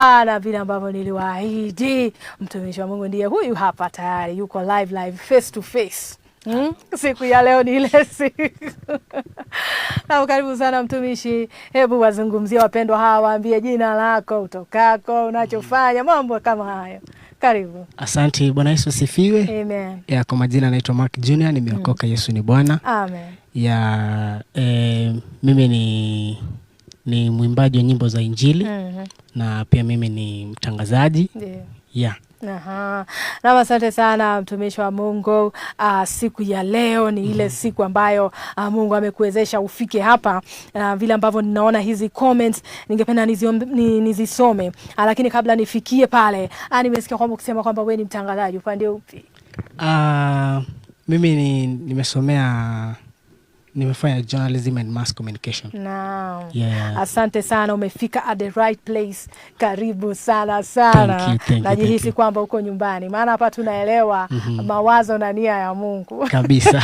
Na vile ambavyo niliwaahidi, mtumishi wa Mungu ndiye huyu hapa tayari yuko live face to face. Siku ya leo ni ile siku. Na karibu sana mtumishi. Hebu wazungumzie wapendwa hawa, waambie jina lako, utokako, unachofanya, mambo kama hayo. Karibu. Asante, Bwana Yesu asifiwe. Amen. Ya, kwa majina naitwa Mark Junior, nimeokoka. Yesu ni Bwana. Amen. Ya, mimi ni mwimbaji wa nyimbo za Injili. Na pia mimi ni mtangazaji. Yeah. Aha. Na asante sana mtumishi wa Mungu. Siku ya leo ni ile siku ambayo Mungu amekuwezesha ufike hapa. Vile ambavyo ninaona hizi comments ningependa nizisome. Lakini kabla nifikie pale, nimesikia kwamba kusema kwamba wewe ni mtangazaji, upande upi? Mimi nimefanya journalism and mass communication. Naam. Yeah. Asante sana, umefika at the right place. Karibu sana sana. Thank you. Najihisi kwamba uko nyumbani. Maana hapa tunaelewa mawazo na nia ya Mungu. Kabisa.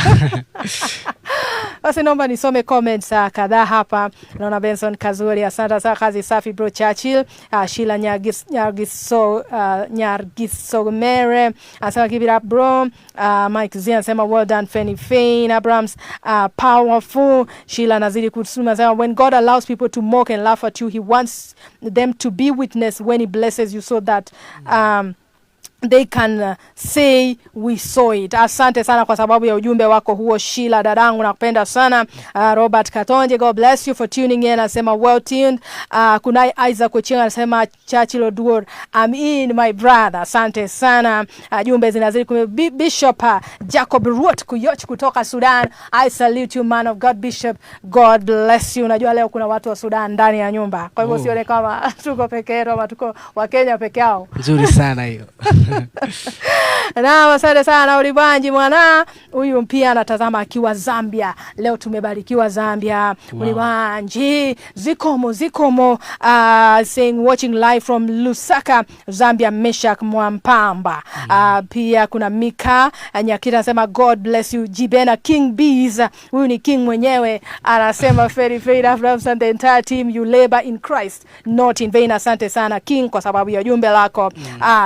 Basi naomba nisome comments kadhaa hapa. Naona Benson Kazuri, asante sana, kazi safi bro Churchill. Sheila Nyargisogmere, asante keep it up bro. Mike Zia anasema well done Fanny Fain Abrams, powerful. Sheila nazidi kusema anasema when God allows people to mock and laugh at you, he wants them to be witness when he blesses you so that they can say we saw it. Asante sana kwa sababu ya ujumbe wako huo Sheila, dadangu nakupenda sana. Robert Katonje, God bless you for tuning in, anasema well tuned. Kunai Isaac Ochenga anasema Churchill Oduor, I'm in my brother. Asante sana. Jumbe zinazidi Bishop Jacob Ruot Kuyoch kutoka Sudan, I salute you man of God Bishop, God bless you. Unajua leo kuna watu wa Sudan ndani ya nyumba, kwa hivyo sione kama tuko peke yetu ama tuko wa Kenya peke yao. Nzuri sana hiyo. Na asante sana Ulibanji mwana. Huyu pia anatazama akiwa Zambia. Leo tumebarikiwa Zambia. Wow. Ulibanji zikomo saying watching live from Lusaka, Zambia, Meshak Mwampamba. Pia kuna Mika Nyakira anasema God bless you Jibena King Bees. Huyu ni king mwenyewe, anasema very Abrams and the entire team, you labor in Christ not in vain. Asante sana King kwa sababu ya jumbe lako.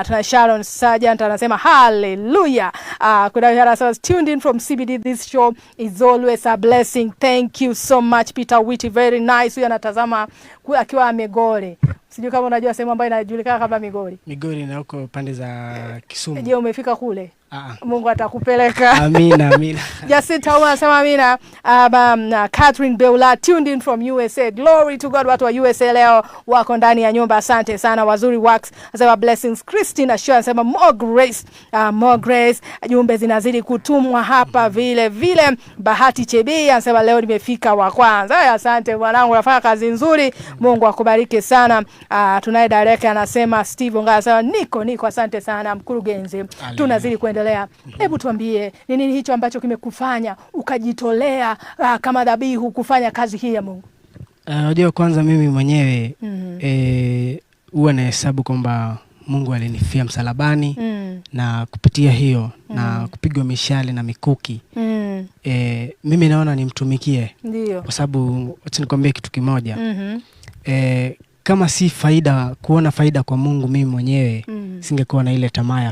Tuna Sharon Sergeant anasema hallelujah. Kuna anasema tuned in from CBD, this show is always a blessing. Thank you so much Peter Witty, very nice. Huyu anatazama akiwa Migori. Sijui kama unajua sehemu ambayo inajulikana kama Migori na huko pande za Kisumu. Je, umefika kule? Mungu atakupeleka. Amina. Jacinta anasema amina. Catherine Beula tuned in from USA. Glory to God, watu wa USA leo wako ndani ya nyumba. Asante sana Wazuri Works. Anasema blessings. Christina Shaw anasema more grace. Jumbe zinazidi kutumwa hapa vile. Bahati Chebi anasema leo nimefika wa kwanza. Asante mwanangu, unafanya kazi nzuri. Mungu akubariki sana. Tunaye director anasema Steve Ngaya anasema niko asante sana mkurugenzi. Tunazidi kuendelea. Hebu tuambie ni nini hicho ambacho kimekufanya ukajitolea kama dhabihu kufanya kazi hii ya Mungu? Unajua kwanza mimi mwenyewe huwa nahesabu kwamba Mungu alinifia msalabani na kupitia hiyo na kupigwa mishale na mikuki. Mimi naona nimtumikie. Ndio. Kwa sababu acha nikwambie kitu kimoja. Kama si kuona faida kwa Mungu, mimi mwenyewe singekuwa na ile tamaa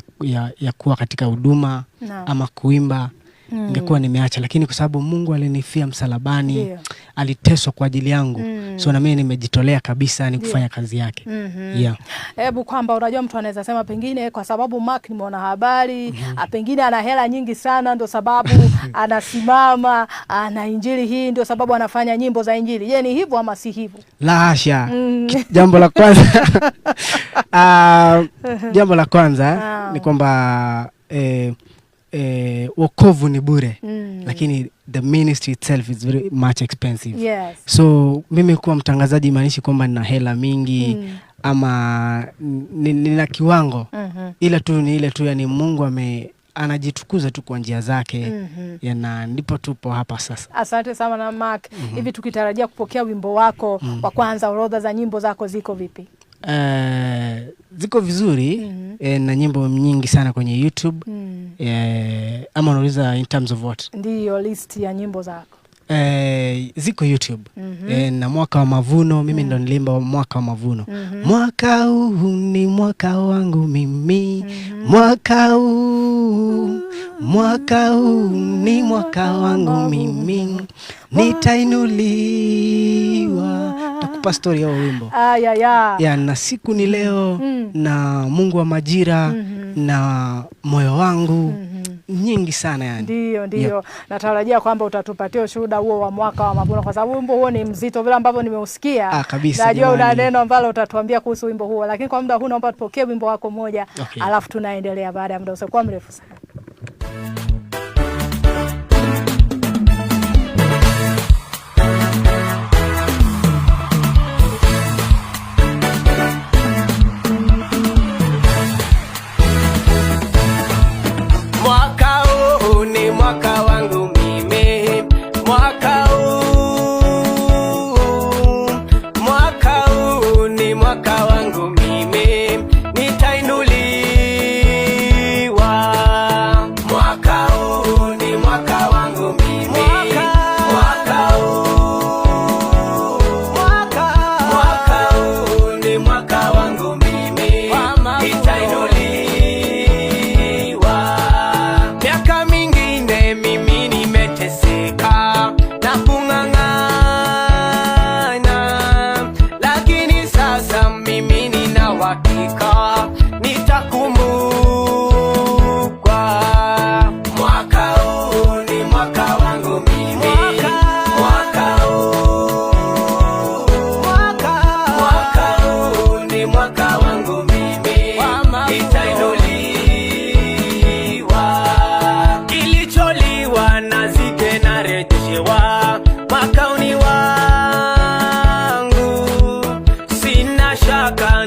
ya kuwa katika huduma ama kuimba. Ningekuwa nimeacha, lakini kwa sababu Mungu alinifia msalabani, aliteswa kwa ajili yangu. So na mimi nimejitolea kabisa ni kufanya kazi yake. Yeah. Hebu kwamba unajua mtu anaweza sema pengine kwa sababu Mark ni mwana habari, pengine ana hela nyingi sana ndio sababu anasimama na injili hii, ndio sababu anafanya nyimbo za injili. Je, ni hivyo ama si hivyo? La hasha. Jambo la kwanza ni kwamba wokovu ni bure, lakini the ministry itself is very much expensive. Yes. So mimi kuwa mtangazaji maanishi kwamba nina hela mingi ama nina kiwango. Ila tu ni ile tu, yani Mungu anajitukuza tu kwa njia zake. Na ndipo tupo hapa sasa. Asante sana na Mark. Hivi tukitarajia kupokea wimbo wako wa kwanza, orodha za nyimbo zako ziko vipi? Ziko vizuri. Na nyimbo nyingi sana kwenye YouTube. Ama unauliza in terms of what? Ndiyo list ya nyimbo zako. Ziko YouTube. Na mwaka wa mavuno mimi ndo nilimba mwaka wa mavuno. Mwaka huu ni mwaka wangu mimi. Mwaka huu ni mwaka wangu mimi. Nitainuliwa. Takupa story ya wimbo. Ya na siku ni leo na Mungu wa majira na moyo wangu nyingi sana yani. Ndio. Natarajia kwamba utatupatia ushuhuda huo wa mwaka wa mavuno, kwa sababu wimbo huo ni mzito vile ambavyo nimeusikia. Kabisa. Najua una neno ambalo utatuambia kuhusu wimbo huo, lakini kwa muda huu naomba tupokee wimbo wako moja, alafu tunaendelea baada ya muda usiokuwa mrefu sana.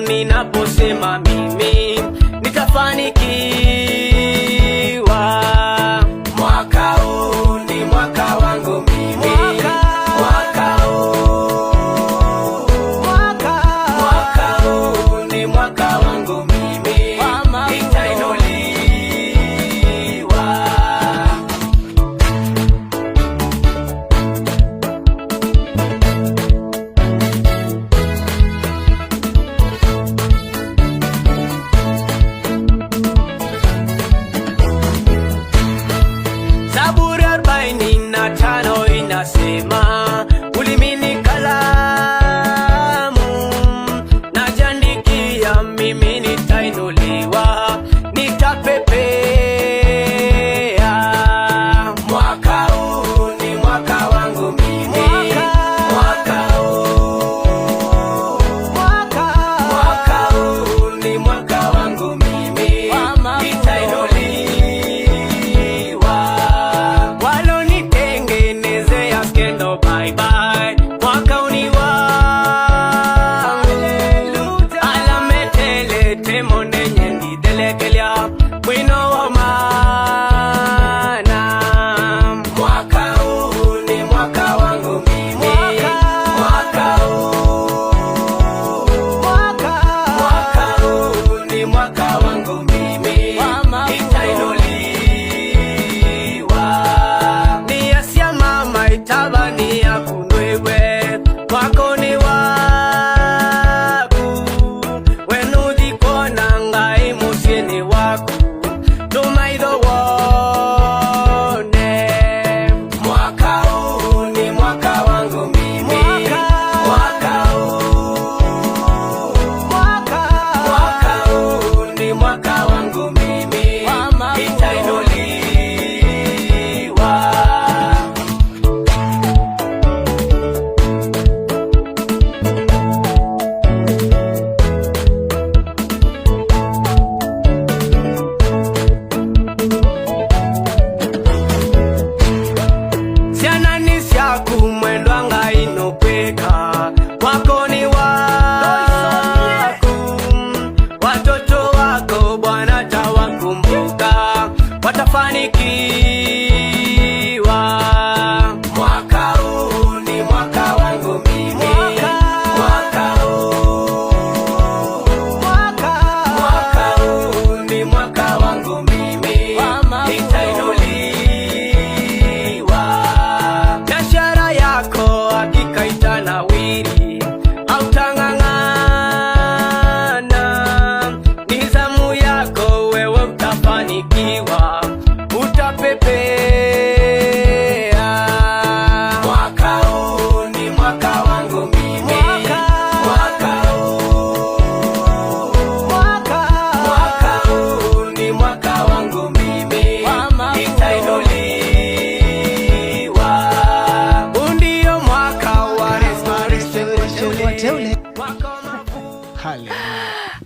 Ninaposema mimi nitafanikiwa, mwaka huu ni mwaka wangu mimi. Mwaka huu ni mwaka wangu mimi. Nitainuliwa.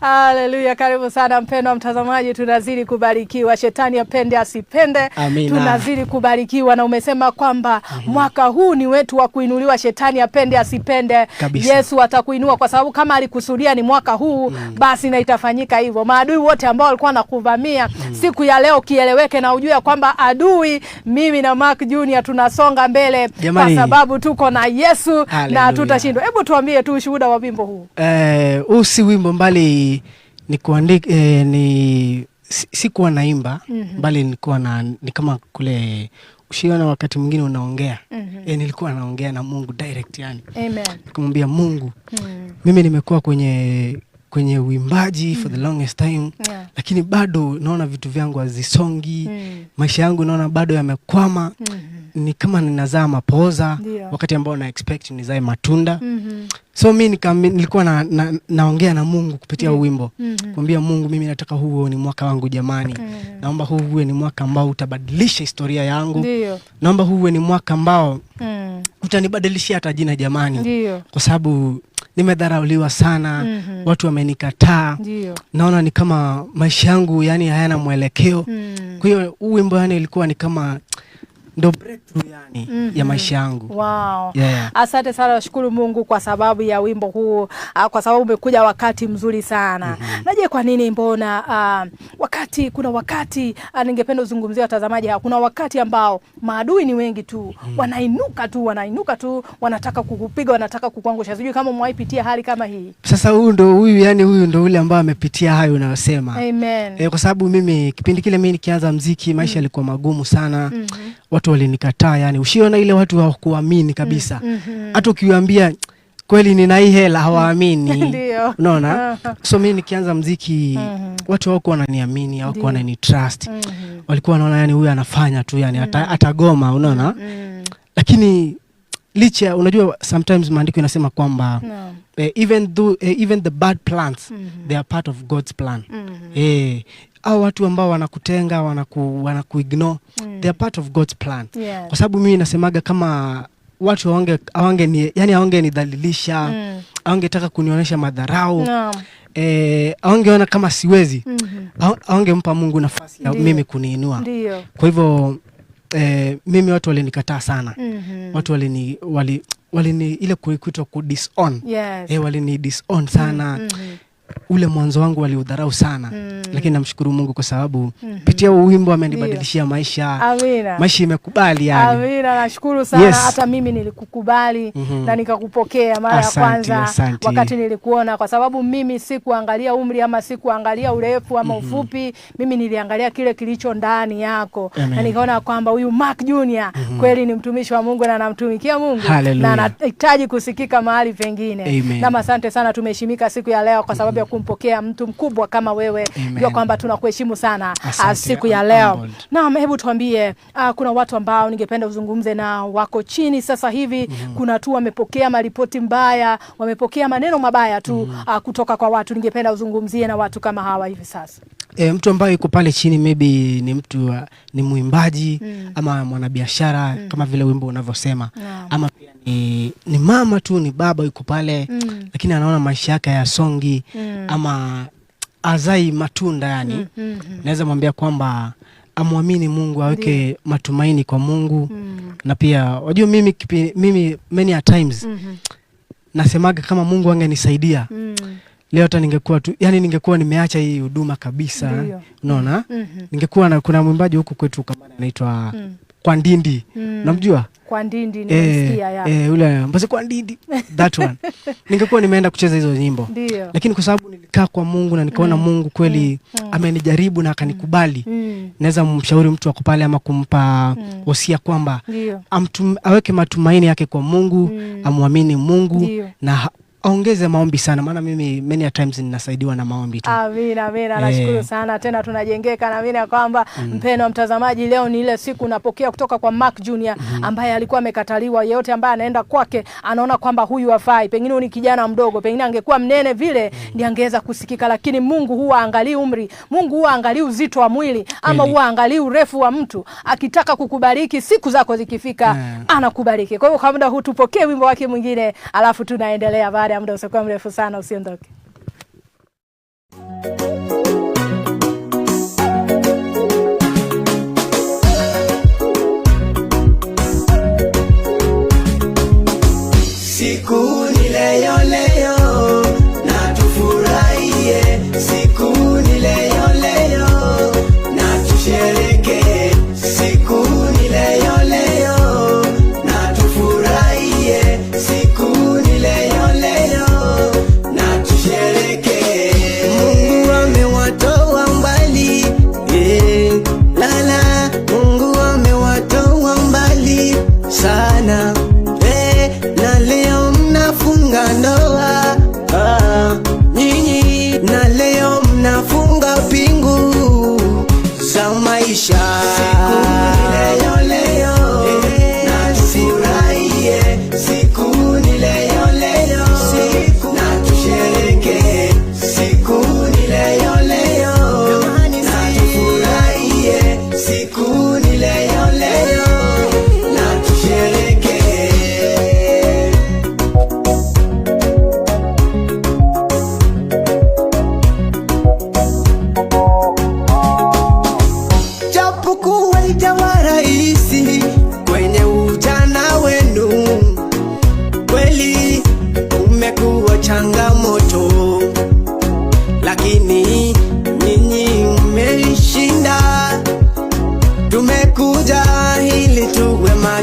Haleluya, karibu sana mpendwa mtazamaji, tunazidi kubarikiwa. Shetani apende asipende, tunazidi kubarikiwa, na umesema kwamba mwaka huu ni wetu wa kuinuliwa. Shetani apende asipende kabisa. Yesu atakuinua kwa sababu kama alikusudia ni mwaka huu, basi na itafanyika hivyo. Maadui wote ambao walikuwa nakuvamia siku ya leo, kieleweke na ujue kwamba adui, mimi na Mark Junior tunasonga mbele kwa sababu tuko na Yesu. Na tutashindwa. Hebu tuambie tu ushuhuda wa wimbo huu. Si wimbo mbali ni kuandika, sikuwa naimba, bali nilikuwa ni kama kule ushiona wakati mwingine unaongea. Nilikuwa naongea na Mungu direct yani. Amen. Nikamwambia Mungu, mimi nimekuwa kwenye uimbaji for the longest time, lakini bado naona vitu vyangu hazisongi. Maisha yangu naona bado yamekwama. Ni kama ninazaa mapoza wakati ambao na expect nizae matunda. So mimi nilikuwa naongea na Mungu kupitia wimbo. Kumwambia Mungu, mimi nataka huu ni mwaka wangu jamani. Naomba huu uwe ni mwaka ambao utabadilisha historia yangu. Naomba huu uwe ni mwaka ambao utanibadilishia hata jina jamani. Kwa sababu nimedharauliwa sana. Watu wamenikataa. Naona ni kama maisha yangu yani hayana mwelekeo. Kwa hiyo wimbo yani ilikuwa ni kama ndo breakthrough yani ya maisha yangu. Wow. Asante sana, nashukuru Mungu kwa sababu ya wimbo huu, kwa sababu umekuja wakati mzuri sana. Naje kwa nini mbona kuna wakati ningependa uzungumzie watazamaji, kuna wakati ambao maadui ni wengi tu, wanainuka tu, wanataka kukupiga, wanataka kukuangusha. Sijui kama umewaipitia hali kama hii. Sasa huyu ndo ule ambao amepitia hayo unayosema. Amen. Kwa sababu mimi kipindi kile mimi nikianza muziki, maisha yalikuwa magumu sana. Watu walinikataa yani, ushiona ile watu hawakuamini kabisa. Hata ukiwaambia kweli nina hii hela hawaamini. Unaona? So mimi nikianza muziki, watu hawakuwa wananiamini, hawakuwa wananitrust. Walikuwa wanaona yani huyu anafanya tu yani atagoma, unaona? Lakini licha, unajua sometimes maandiko yanasema kwamba even the bad plans they are part of God's plan. Au watu ambao wanakutenga, wanakuignore, they are part of God's plan. Kwa sababu mimi nasemaga kama watu hawangenidhalilisha, hawangetaka kunionyesha madharau, hawangeona kama siwezi, hawangempa Mungu nafasi ya mimi kuniinua. Kwa hivyo mimi watu walinikataa sana. Watu walini ile kuitwa kudisown. Walini disown sana. Ule mwanzo wangu waliudharau sana. Lakini namshukuru Mungu kwa sababu kupitia wimbo amenibadilishia maisha. Amina. Maisha imekubali yani. Amina, nashukuru sana. Hata mimi nilikukubali na nikakupokea mara ya kwanza wakati nilikuona, kwa sababu mimi sikuangalia umri ama sikuangalia urefu ama ufupi. Mimi niliangalia kile kilicho ndani yako. Na nikaona kwamba huyu Mark Junior kweli ni mtumishi wa Mungu na anamtumikia Mungu. Na anahitaji kusikika mahali pengine. Na asante sana, tumeheshimika siku ya leo kwa sababu ya kumpokea mtu mkubwa kama wewe. Ndio kwamba tunakuheshimu sana siku ya leo. Naam, hebu tuambie, kuna watu ambao ningependa uzungumze na wako chini sasa hivi. Kuna tu wamepokea maripoti mbaya, wamepokea maneno mabaya tu kutoka kwa watu. Ningependa uzungumzie na watu kama hawa hivi sasa. Mtu ambaye yuko pale chini maybe ni mtu ni muimbaji ama mwanabiashara kama vile wimbo unavyosema, ama pia ni mama tu, ni baba yuko pale lakini anaona maisha yake hayasongi ama azai matunda yani. Naweza mwambia kwamba amwamini Mungu, aweke matumaini kwa Mungu. Na pia wajua mimi many a times nasemaga kama Mungu angenisaidia leo hata ningekuwa tu yani ningekuwa nimeacha hii huduma kabisa. Unaona? Ningekuwa kuna mwimbaji huko kwetu kama anaitwa Kwa Ndindi. Unamjua? Kwa Ndindi nimesikia ya. Ule mbona Kwa Ndindi that one. Ningekuwa nimeenda kucheza hizo nyimbo. Lakini kwa sababu nilikaa kwa Mungu na nikaona Mungu kweli amenijaribu na akanikubali. Naweza mshauri mtu wako pale ama kumpa wasia kwamba aweke matumaini yake kwa Mungu, amwamini Mungu na ongeze maombi sana, maana mimi many a times ninasaidiwa na maombi tu. Amina, amina. Nashukuru sana. Tena tunajengeka na mimi kwamba mpendwa mtazamaji, leo ni ile siku napokea kutoka kwa Mark Junior ambaye alikuwa amekataliwa. Yeyote ambaye anaenda kwake anaona kwamba huyu hafai. Pengine ni kijana mdogo, pengine angekuwa mnene vile ndiye angeweza kusikika, lakini Mungu huwa angalii umri. Mungu huwa angalii uzito wa mwili ama huwa angalii urefu wa mtu. Akitaka kukubariki siku zako zikifika anakubariki. Kwa hiyo kwa muda huu tupokee wimbo wake mwingine alafu tunaendelea baada ya muda usiokuwa mrefu sana. Usiondoke.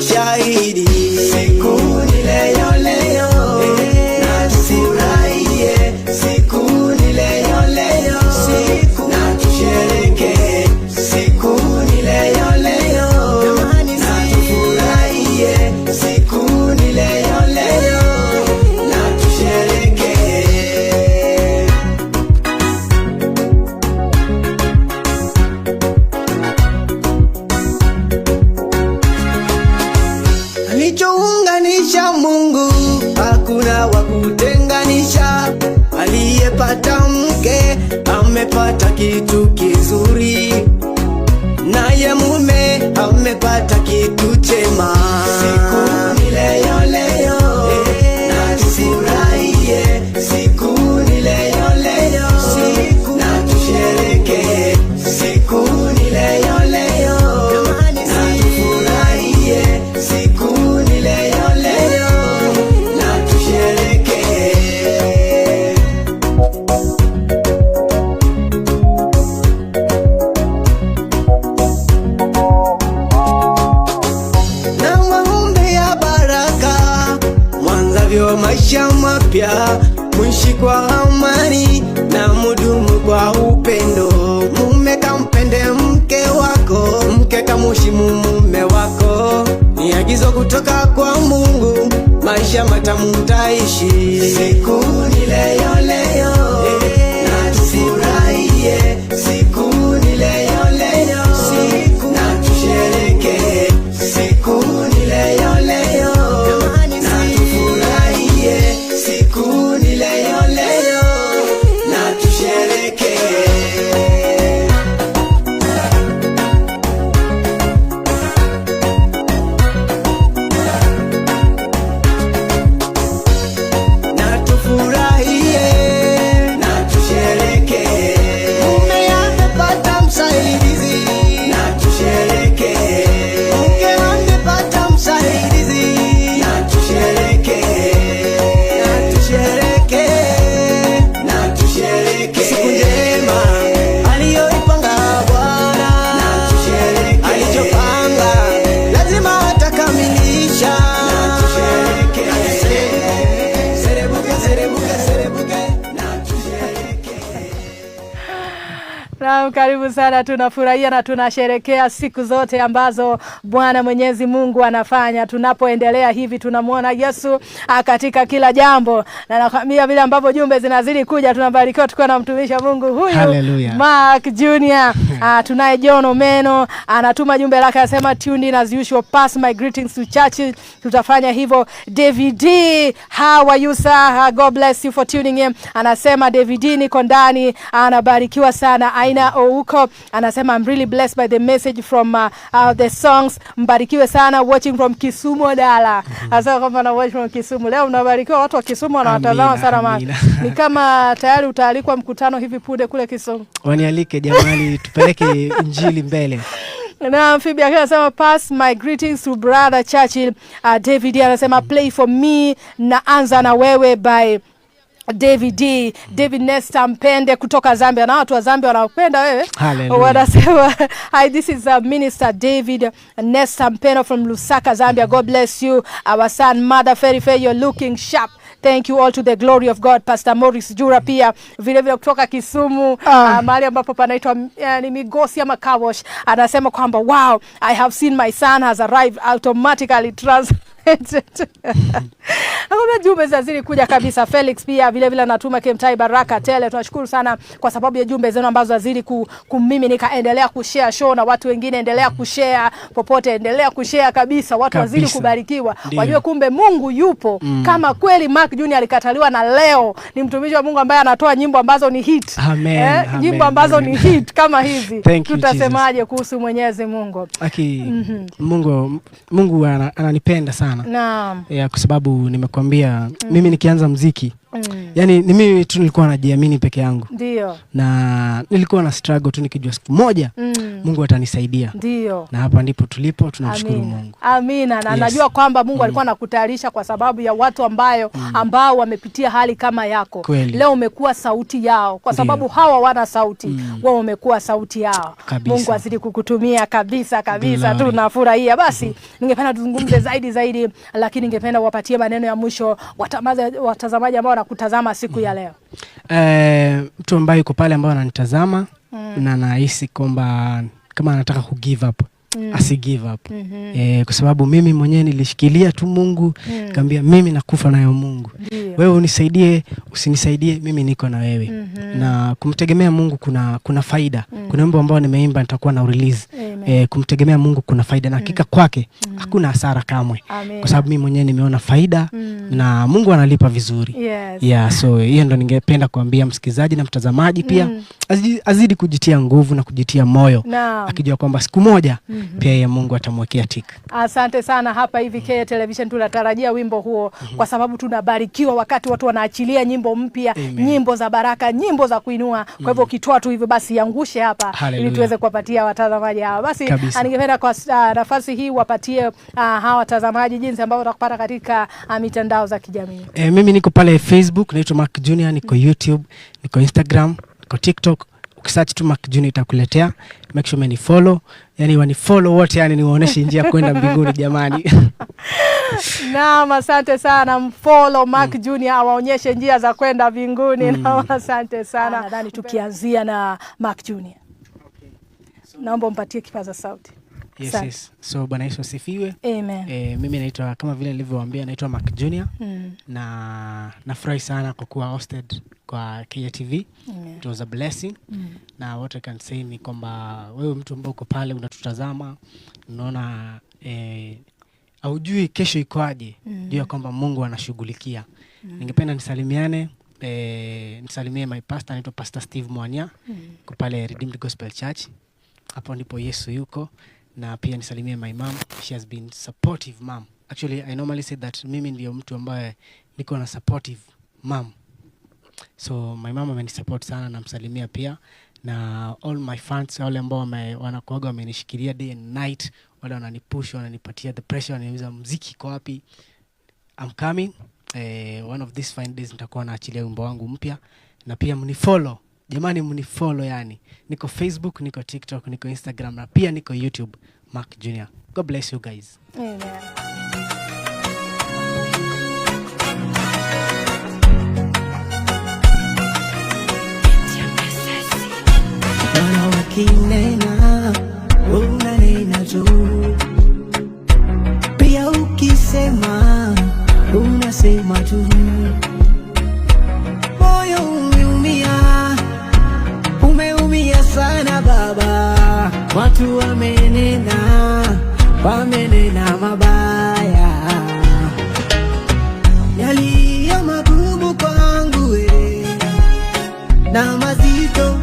mashahidi. Siku ni leo leo, na tufurahie. Siku ni leo leo, na tushereke. Siku ni leo leo, na tufurahie. Siku ni leo leo, na tushereke. Alichounganisha Mungu hakuna wa kutenganisha. Aliyepata mke amepata kitu kizuri, naye mume amepata kitu chema. Siku ni leo leo, na tufurahie. Siku ni leo leo, na tushereke. Siku ni leo leo, na tufurahie. Siku ni leo leo, na tushereke. Na waombea baraka, mwanzavyo maisha mapya, mwishi kwa amani na mudumu kwa upendo. Mume kampende mke wako, mke kamuheshimu mume wako. Ni agizo kutoka kwa Mungu, maisha matamu mtaishi. Siku ni leo leo, na tufurahie. Siku ni leo leo, na tushereke. Siku ni leo leo, na tufurahie. Siku ni leo leo, na tushereke. Na tufurahie, na tushereke. Mume amepata msaidizi, na tushereke. Mke amepata msaidizi, na tushereke. Na tushereke, na tushereke. Siku njema aliyoipanga Bwana, na tushereke. Alichopanga lazima atakamilisha, na tushereke. Serebuke, serebuke, serebuke, na tushereke. Naam, karibu sana. Tunafurahia na tunasherekea siku zote ambazo Bwana Mwenyezi Mungu anafanya. Tunapoendelea hivi tunamuona Yesu katika kila jambo. Na nakwambia vile ambavyo jumbe zinazidi kuja, tunabarikiwa tukiwa na mtumishi wa Mungu huyu Hallelujah. Mark Junior. Tunaye John Omeno anatuma jumbe lake, anasema tuned in as usual, pass my greetings to church. Tutafanya hivyo. David D, how are you sir? God bless you for tuning in. Anasema David D niko ndani, anabarikiwa sana. Aina Ouko anasema I'm really blessed by the message from the songs. Mbarikiwe sana, watching from Kisumu Dala. Asante kwamba na watch from Kisumu. Leo mnabarikiwa, watu wa Kisumu wanawatazama sana mama. Ni kama tayari utaalikwa mkutano hivi punde kule Kisumu. Wanialike jamani, tupeleke injili mbele. Na Phoebe anasema pass my greetings to brother Churchill. David anasema play for me na anza na wewe by David D. David Nesta Mpende kutoka Zambia, na watu wa Zambia wanapenda wewe. Wanasema hi, this is Minister David Nesta Mpende from Lusaka, Zambia. God bless you our son Mother Ferife, you're looking sharp. Thank you all to the glory of God. Pastor Morris Jura pia vile vile kutoka Kisumu, mahali ambapo panaitwa ni Migosi ama Kawosh, anasema kwamba wow, I have seen my son has arrived automatically Naomba jumbe zazidi kuja kabisa. Felix pia vile vile anatuma Kemtai Baraka Tele. Tunashukuru sana kwa sababu ya jumbe zenu ambazo zazidi kumimi nikaendelea kushare show na watu wengine, endelea kushare popote, endelea kushare kabisa. Watu wazidi kubarikiwa. Wajue kumbe Mungu yupo. Kama kweli Mark Junior alikataliwa na leo ni mtumishi wa Mungu ambaye anatoa nyimbo ambazo ni hit. Amen. Nyimbo ambazo ni hit kama hizi. Tutasemaje kuhusu Mwenyezi Mungu? Mungu ananipenda sana. Naam. Kwa sababu nimekuambia mimi nikianza muziki yani ni mimi tu nilikuwa najiamini peke yangu. Ndio. Na nilikuwa na struggle tu nikijua siku moja Mungu atanisaidia. Ndio. Na hapa ndipo tulipo, tunamshukuru Mungu. Amina. Na najua kwamba Mungu alikuwa anakutayarisha kwa sababu ya watu ambao wamepitia hali kama yako. Kweli. Leo umekuwa sauti yao kwa sababu hawa wana sauti. Wao umekuwa sauti yao. Kabisa. Mungu azidi kukutumia kabisa. Tunafurahia. Basi ningependa tuzungumze zaidi, lakini ningependa wapatie maneno ya mwisho watazamaji ambao wanakutazama siku ya leo. Mtu ambaye yuko pale ambao ananitazama na nahisi kwamba kama anataka ku give up, asi give up. Kwa sababu mimi mwenyewe nilishikilia tu Mungu, nikamwambia mimi nakufa nayo Mungu. Wewe unisaidie, usinisaidie, mimi niko na wewe. Na kumtegemea Mungu kuna faida. Kuna mambo ambayo nimeimba nitakuwa na release. Kumtegemea Mungu kuna faida na hakika kwake hakuna hasara kamwe. Kwa sababu mimi mwenyewe nimeona faida na Mungu analipa vizuri. So hiyo ndo ningependa kuambia msikizaji na mtazamaji pia azidi kujitia nguvu na kujitia moyo, akijua kwamba siku moja pia yeye Mungu atamwekea tika. Asante sana. Hapa hivi K Television tunatarajia wimbo huo kwa sababu tunabarikiwa wakati watu wanaachilia nyimbo mpya, nyimbo za baraka, nyimbo za kuinua. Kwa hivyo ukitoa tu hivyo basi yangushe hapa ili tuweze kuwapatia watazamaji hawa. Basi ningependa kwa nafasi hii wapatie hawa watazamaji jinsi ambavyo watakupata katika mitandao za kijamii. Mimi niko pale Facebook, naitwa Mark Junior, niko YouTube, niko Instagram, niko TikTok. Ukisearch tu Mark Junior itakuletea. Make sure ni follow. Yani wani follow wote, yani niwaoneshe njia kwenda mbinguni jamani. Naam, asante sana. Mfollow Mark Junior awaonyeshe njia za kwenda mbinguni. Naam, asante sana. Nadhani tukianzia na Mark Junior. Naomba mpatie kipaza sauti. Yes. So Bwana Yesu asifiwe. Amen. Mimi naitwa kama vile nilivyowaambia naitwa Mark Junior. Na nafurahi sana kwa kuwa hosted kwa KTV. It was a blessing. Na what I can say ni kwamba wewe mtu ambaye uko pale unatutazama, unaona haujui kesho ikoaje, ndio kwamba Mungu anashughulikia. Ningependa nisalimie my pastor, anaitwa Pastor Steve Mwanya, kwa pale Redeemed Gospel Church. Hapo ndipo Yesu yuko. Na pia nisalimie my mom. She has been supportive mom. Actually, I normally say that mimi ndio mtu ambaye niko na supportive mom. So my mom amenisupport sana, na msalimia pia. Na all my fans, wale ambao wanakuaga wamenishikilia day and night, wale wananipush, wananipatia the pressure, wananiuliza muziki kwa wapi. I'm coming. One of these fine days nitakuwa naachilia wimbo wangu mpya. Na pia mnifollow. Jamani mnifollow yani. Niko Facebook, niko TikTok, niko Instagram, na pia niko YouTube, Mark Junior. God bless you guys. Amen. Wana wakinena, unanena tu. Pia ukisema, unasema tu. Moyo umeumia sana baba. Watu wamenena mabaya. Yaliyo magumu kwangu na mazito